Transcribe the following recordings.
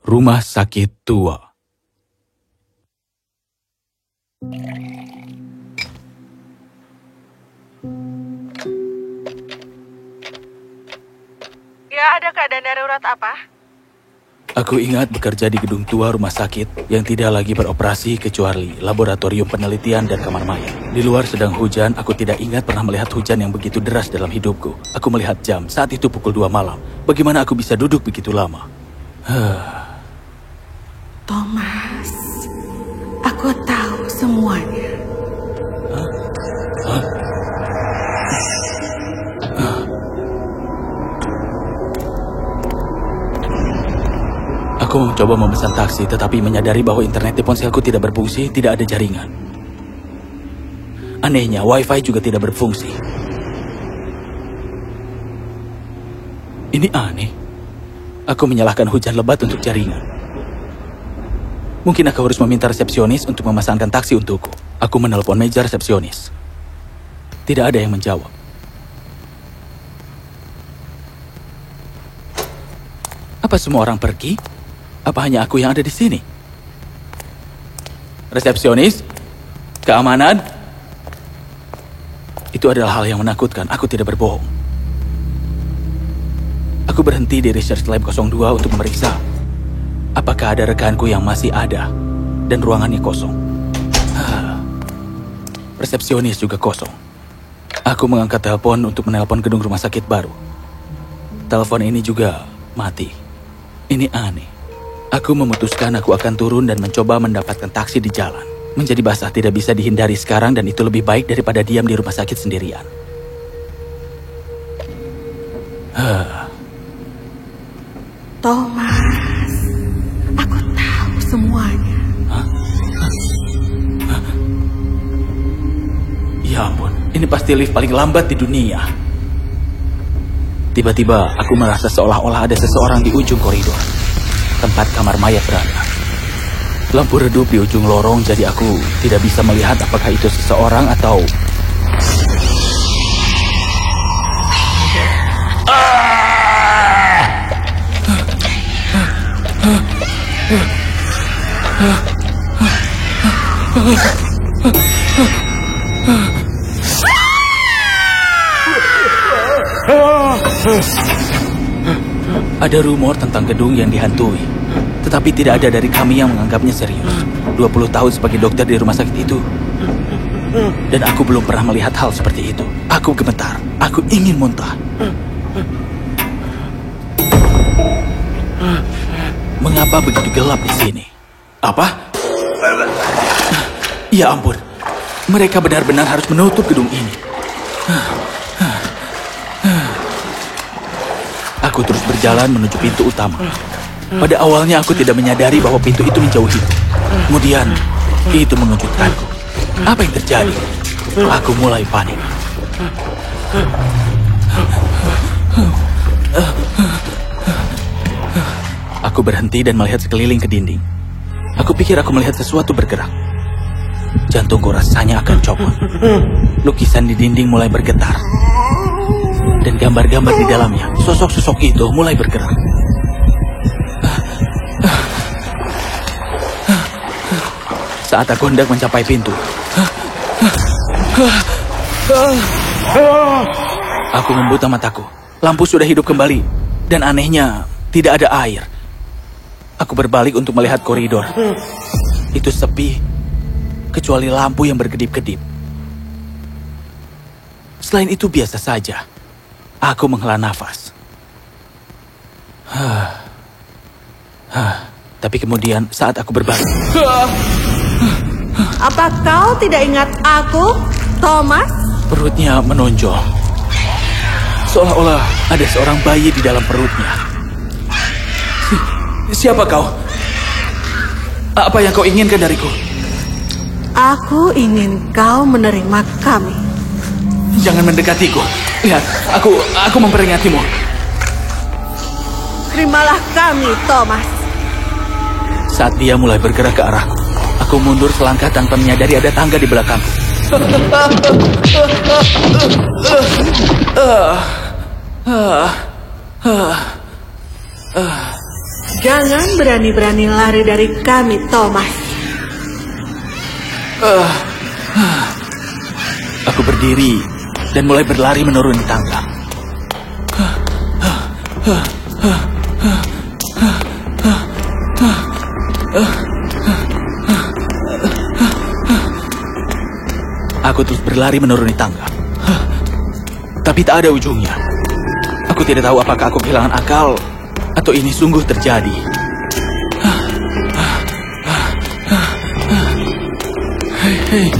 Rumah sakit tua. Ya, ada keadaan darurat apa? Aku ingat bekerja di gedung tua rumah sakit yang tidak lagi beroperasi kecuali laboratorium penelitian dan kamar mayat. Di luar sedang hujan, aku tidak ingat pernah melihat hujan yang begitu deras dalam hidupku. Aku melihat jam, saat itu pukul 2 malam. Bagaimana aku bisa duduk begitu lama? Thomas, aku tahu semuanya. Aku mencoba memesan taksi, tetapi menyadari bahwa internet di ponselku tidak berfungsi, tidak ada jaringan. Anehnya, wifi juga tidak berfungsi. Ini aneh. Aku menyalahkan hujan lebat untuk jaringan. Mungkin aku harus meminta resepsionis untuk memesankan taksi untukku. Aku menelpon meja resepsionis. Tidak ada yang menjawab. Apa semua orang pergi? Apa hanya aku yang ada di sini? Resepsionis? Keamanan? Itu adalah hal yang menakutkan. Aku tidak berbohong. Aku berhenti di Research Lab 02 untuk memeriksa apakah ada rekanku yang masih ada dan ruangannya kosong. Resepsionis juga kosong. Aku mengangkat telepon untuk menelpon gedung rumah sakit baru. Telepon ini juga mati. Ini aneh. Aku memutuskan aku akan turun dan mencoba mendapatkan taksi di jalan. Menjadi basah tidak bisa dihindari sekarang dan itu lebih baik daripada diam di rumah sakit sendirian. Thomas, aku tahu semuanya. Ya ampun, ini pasti lift paling lambat di dunia. Tiba-tiba aku merasa seolah-olah ada seseorang di ujung koridor, tempat kamar mayat berada. Lampu redup di ujung lorong, jadi aku tidak bisa melihat apakah itu seseorang atau... Ada rumor tentang gedung yang dihantui, tetapi tidak ada dari kami yang menganggapnya serius. 20 tahun sebagai dokter di rumah sakit itu, dan aku belum pernah melihat hal seperti itu. Aku gemetar, aku ingin muntah. Mengapa begitu gelap di sini? Apa? Ya ampun, mereka benar-benar harus menutup gedung ini. Aku terus berjalan menuju pintu utama. Pada awalnya aku tidak menyadari bahwa pintu itu menjauhiku. Kemudian, itu mengejutkanku. Apa yang terjadi? Aku mulai panik. Aku berhenti dan melihat sekeliling ke dinding. Aku pikir aku melihat sesuatu bergerak. Jantungku rasanya akan copot. Lukisan di dinding mulai bergetar. Dan gambar-gambar di dalamnya, sosok-sosok itu mulai bergerak. Saat aku hendak mencapai pintu, aku membuta mataku. Lampu sudah hidup kembali, dan anehnya tidak ada air. Aku berbalik untuk melihat koridor. Itu sepi, kecuali lampu yang berkedip-kedip. Selain itu biasa saja. Aku menghela nafas. Tapi kemudian saat aku berbalik, Apa kau tidak ingat aku, Thomas? perutnya menonjol. Seolah-olah ada seorang bayi di dalam perutnya. Siapa kau? Apa yang kau inginkan dariku? Aku ingin kau menerima kami. Jangan mendekatiku. Lihat, aku memperingatimu. Terimalah kami, Thomas. Saat dia mulai bergerak ke arahku, Aku mundur selangkah tanpa menyadari ada tangga di belakangku. Jangan berani-berani lari dari kami, Thomas. Aku berdiri dan mulai berlari menuruni tangga. Aku terus berlari menuruni tangga. Tapi tak ada ujungnya. Aku tidak tahu apakah aku kehilangan akal atau ini sungguh terjadi. Hei.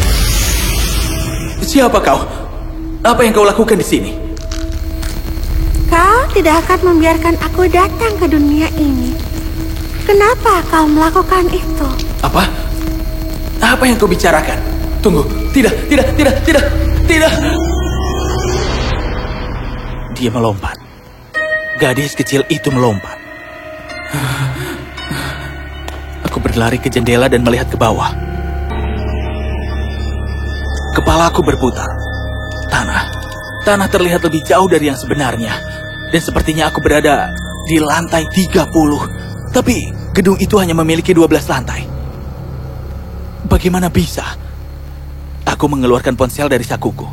Siapa kau? Apa yang kau lakukan di sini? Kau tidak akan membiarkan aku datang ke dunia ini. Kenapa kau melakukan itu? Apa? Apa yang kau bicarakan? Tunggu, tidak. Dia melompat. Gadis kecil itu melompat. Aku berlari ke jendela dan melihat ke bawah. Kepalaku berputar. Tanah terlihat lebih jauh dari yang sebenarnya. Dan sepertinya aku berada di lantai 30. Tapi gedung itu hanya memiliki 12 lantai. Bagaimana bisa? Aku mengeluarkan ponsel dari sakuku.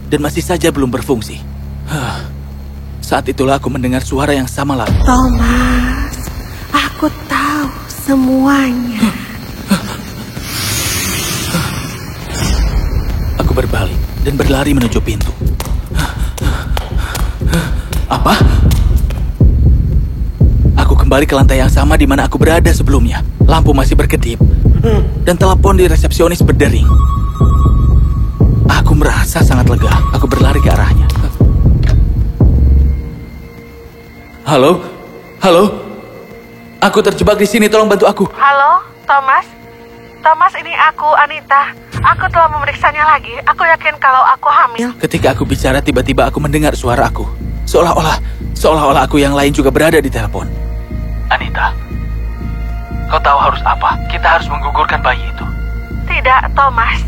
Dan masih saja belum berfungsi. Saat itulah aku mendengar suara yang sama lagi. Thomas, aku tahu semuanya. Aku berbalik dan berlari menuju pintu. Apa? Aku kembali ke lantai yang sama di mana aku berada sebelumnya. Lampu masih berkedip dan telepon di resepsionis berdering. Aku merasa sangat lega. Aku berlari ke arahnya. Halo? Aku terjebak di sini, tolong bantu aku. Halo, Thomas? Thomas, ini aku, Anita. Aku telah memeriksanya lagi. Aku yakin kalau aku hamil. Ketika aku bicara, tiba-tiba aku mendengar suara aku. Seolah-olah aku yang lain juga berada di telepon. Anita, kau tahu harus apa? Kita harus menggugurkan bayi itu. Tidak, Thomas.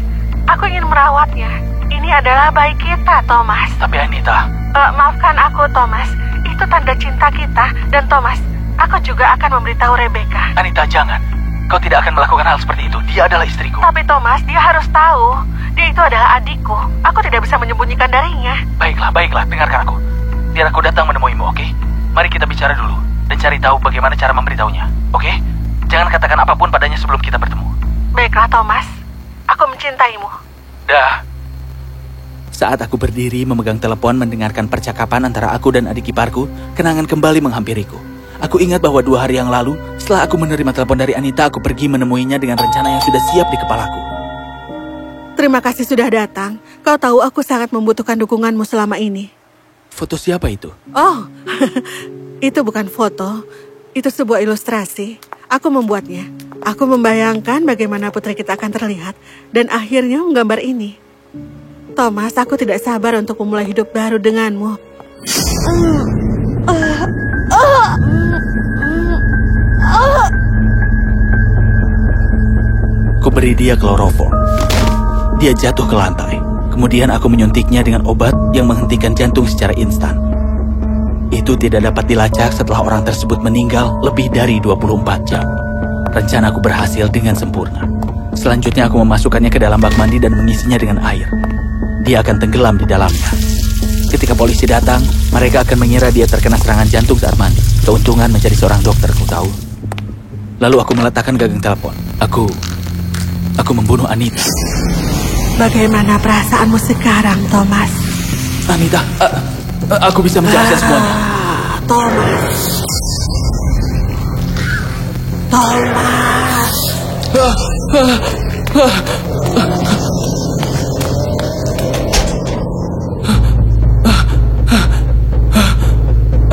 Aku ingin merawatnya. Ini adalah bayi kita, Thomas. Tapi Anita... Maafkan aku, Thomas. Itu tanda cinta kita. Dan Thomas, aku juga akan memberitahu Rebecca. Anita, jangan. Kau tidak akan melakukan hal seperti itu. Dia adalah istriku. Tapi Thomas, dia harus tahu. Dia itu adalah adikku. Aku tidak bisa menyembunyikan darinya. Baiklah. Dengarkan aku. Biar aku datang menemuimu, oke? Mari kita bicara dulu. Dan cari tahu bagaimana cara memberitahunya, oke? Jangan katakan apapun padanya sebelum kita bertemu. Baiklah, Thomas. Aku mencintaimu. Dah. Saat aku berdiri memegang telepon mendengarkan percakapan antara aku dan adik iparku, kenangan kembali menghampiriku. Aku ingat bahwa 2 hari yang lalu, setelah aku menerima telepon dari Anita, aku pergi menemuinya dengan rencana yang sudah siap di kepalaku. Terima kasih sudah datang. Kau tahu aku sangat membutuhkan dukunganmu selama ini. Foto siapa itu? Oh, itu bukan foto. Itu sebuah ilustrasi. Aku membuatnya. Aku membayangkan bagaimana putri kita akan terlihat. Dan akhirnya menggambar ini. Thomas, aku tidak sabar untuk memulai hidup baru denganmu. Ku beri dia kloroform. Dia jatuh ke lantai. Kemudian aku menyuntiknya dengan obat yang menghentikan jantung secara instan. Itu tidak dapat dilacak setelah orang tersebut meninggal lebih dari 24 jam. Rencanaku berhasil dengan sempurna. Selanjutnya aku memasukkannya ke dalam bak mandi dan mengisinya dengan air. Dia akan tenggelam di dalamnya. Ketika polisi datang, mereka akan mengira dia terkena serangan jantung saat mandi. Keuntungan menjadi seorang dokter, kau tahu. Lalu aku meletakkan gagang telepon. Aku membunuh Anita. Bagaimana perasaanmu sekarang, Thomas? Anita, aku bisa menjelaskan semuanya. Thomas.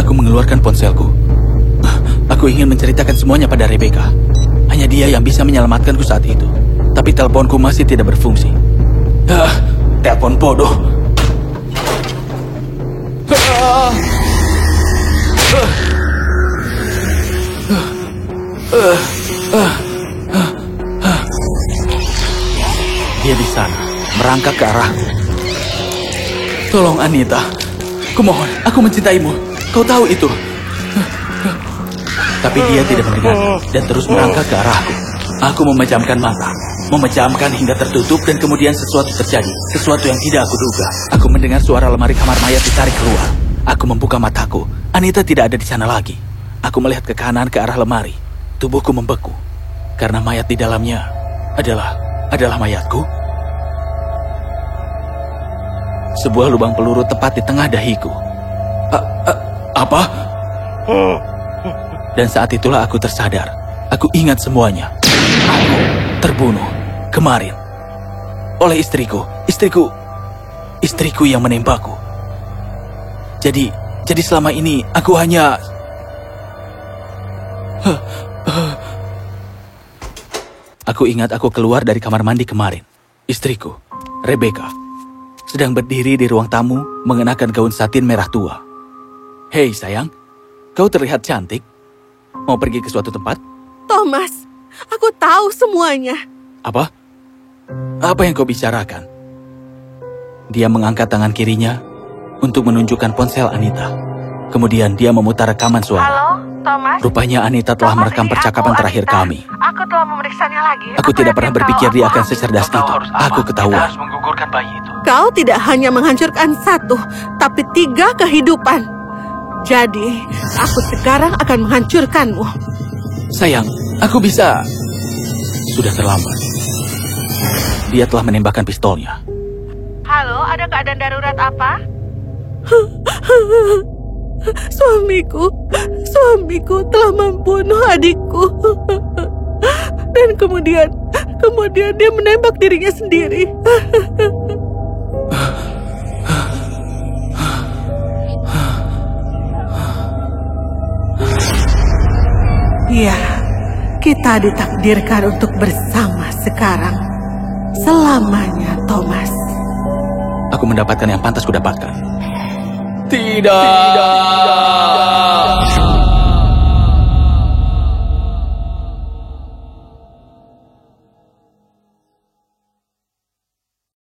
Aku mengeluarkan ponselku. Aku ingin menceritakan semuanya pada Rebecca. Hanya dia yang bisa menyelamatkanku saat itu. Tapi teleponku masih tidak berfungsi. Telepon bodoh. merangkak ke arahku. Tolong Anita, kumohon, aku mencintaimu. Kau tahu itu. Tapi dia tidak mendengar dan terus merangkak ke arahku. Aku memejamkan mata, memejamkan hingga tertutup dan kemudian sesuatu terjadi. Sesuatu yang tidak aku duga. Aku mendengar suara lemari kamar mayat ditarik keluar. Aku membuka mataku. Anita tidak ada di sana lagi. Aku melihat ke kanan ke arah lemari. Tubuhku membeku karena mayat di dalamnya adalah mayatku. Sebuah lubang peluru tepat di tengah dahiku. Apa? Dan saat itulah aku tersadar. Aku ingat semuanya. Aku terbunuh kemarin oleh istriku yang menembakku. Jadi selama ini aku hanya... Aku ingat aku keluar dari kamar mandi kemarin. Istriku, Rebecca, sedang berdiri di ruang tamu mengenakan gaun satin merah tua. Hei sayang, kau terlihat cantik. Mau pergi ke suatu tempat? Thomas, aku tahu semuanya. Apa? Apa yang kau bicarakan? Dia mengangkat tangan kirinya untuk menunjukkan ponsel Anita. Kemudian dia memutar rekaman suara. Halo, Thomas. Rupanya Anita telah Thomas, merekam ini percakapan aku, terakhir Anita. kami. Aku telah memeriksanya lagi. Aku tidak pernah yakin berpikir kalau dia aku akan hamil. secerdas itu. Aku ketahuan. menggugurkan bayi itu. Kau tidak hanya menghancurkan satu, tapi 3 kehidupan. Jadi, aku sekarang akan menghancurkanmu. Sayang, aku bisa... Sudah terlambat. Dia telah menembakkan pistolnya. Halo, ada keadaan darurat apa? Suamiku telah membunuh adikku. Dan kemudian dia menembak dirinya sendiri. Ya, kita ditakdirkan untuk bersama sekarang. Selamanya, Thomas. Aku mendapatkan yang pantas kudapatkan. Tidak.